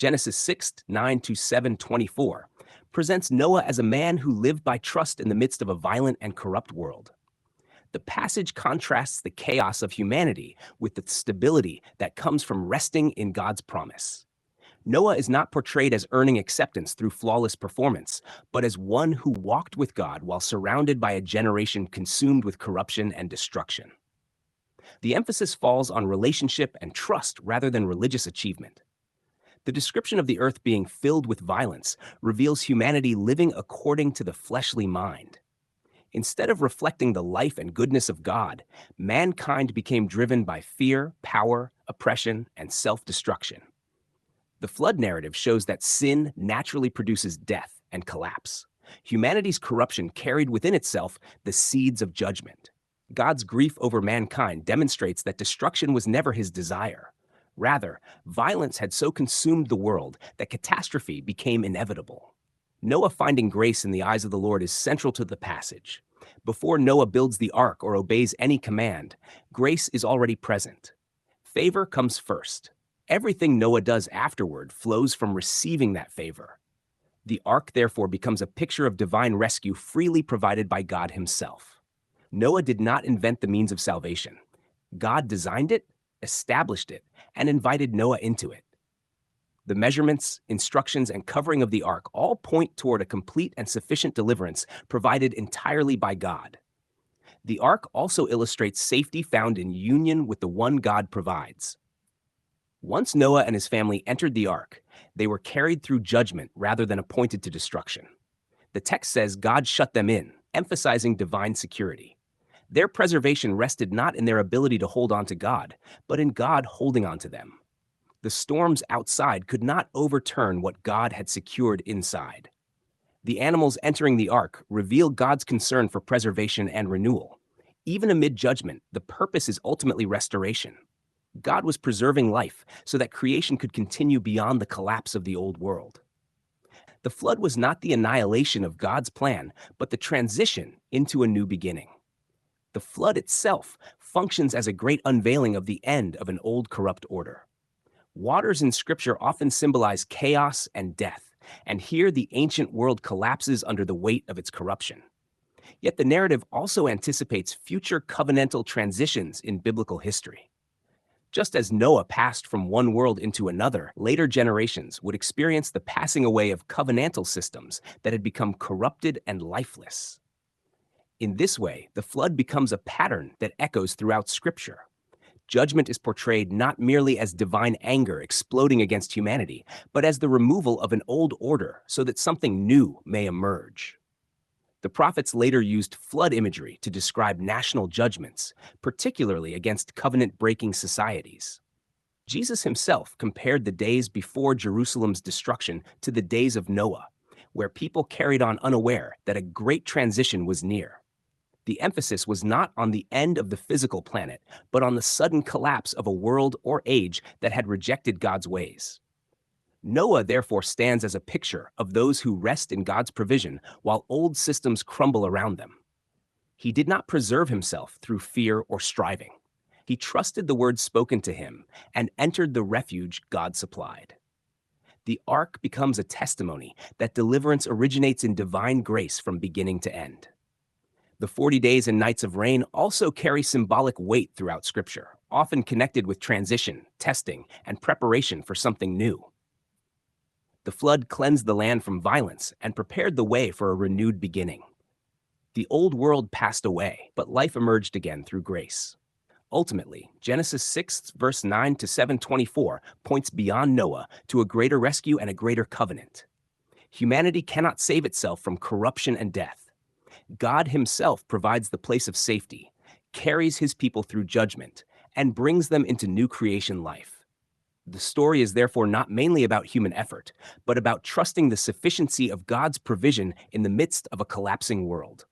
Genesis 6:9 to 7:24, presents Noah as a man who lived by trust in the midst of a violent and corrupt world. The passage contrasts the chaos of humanity with the stability that comes from resting in God's promise. Noah is not portrayed as earning acceptance through flawless performance, but as one who walked with God while surrounded by a generation consumed with corruption and destruction. The emphasis falls on relationship and trust rather than religious achievement. The description of the earth being filled with violence reveals humanity living according to the fleshly mind. Instead of reflecting the life and goodness of God, mankind became driven by fear, power, oppression, and self-destruction. The flood narrative shows that sin naturally produces death and collapse. Humanity's corruption carried within itself the seeds of judgment. God's grief over mankind demonstrates that destruction was never his desire. Rather, violence had so consumed the world that catastrophe became inevitable. Noah finding grace in the eyes of the Lord is central to the passage. Before Noah builds the ark or obeys any command, grace is already present. Favor comes first. Everything Noah does afterward flows from receiving that favor. The ark therefore becomes a picture of divine rescue freely provided by God himself. Noah did not invent the means of salvation. God designed it, established it, and invited Noah into it. The measurements, instructions, and covering of the ark all point toward a complete and sufficient deliverance provided entirely by God. The ark also illustrates safety found in union with the one God provides. Once Noah and his family entered the ark, they were carried through judgment rather than appointed to destruction. The text says God shut them in, emphasizing divine security. Their preservation rested not in their ability to hold on to God, but in God holding on to them. The storms outside could not overturn what God had secured inside. The animals entering the ark reveal God's concern for preservation and renewal. Even amid judgment, the purpose is ultimately restoration. God was preserving life so that creation could continue beyond the collapse of the old world. The flood was not the annihilation of God's plan, but the transition into a new beginning. The flood itself functions as a great unveiling of the end of an old corrupt order. Waters in Scripture often symbolize chaos and death, and here the ancient world collapses under the weight of its corruption. Yet the narrative also anticipates future covenantal transitions in biblical history. Just as Noah passed from one world into another, later generations would experience the passing away of covenantal systems that had become corrupted and lifeless. In this way, the flood becomes a pattern that echoes throughout Scripture. Judgment is portrayed not merely as divine anger exploding against humanity, but as the removal of an old order so that something new may emerge. The prophets later used flood imagery to describe national judgments, particularly against covenant-breaking societies. Jesus himself compared the days before Jerusalem's destruction to the days of Noah, where people carried on unaware that a great transition was near. The emphasis was not on the end of the physical planet, but on the sudden collapse of a world or age that had rejected God's ways. Noah therefore stands as a picture of those who rest in God's provision while old systems crumble around them. He did not preserve himself through fear or striving. He trusted the words spoken to him and entered the refuge God supplied. The ark becomes a testimony that deliverance originates in divine grace from beginning to end. The 40 days and nights of rain also carry symbolic weight throughout Scripture, often connected with transition, testing, and preparation for something new. The flood cleansed the land from violence and prepared the way for a renewed beginning. The old world passed away, but life emerged again through grace. Ultimately, Genesis 6, verse 9 to 7:24 points beyond Noah to a greater rescue and a greater covenant. Humanity cannot save itself from corruption and death. God himself provides the place of safety, carries his people through judgment, and brings them into new creation life. The story is therefore not mainly about human effort, but about trusting the sufficiency of God's provision in the midst of a collapsing world.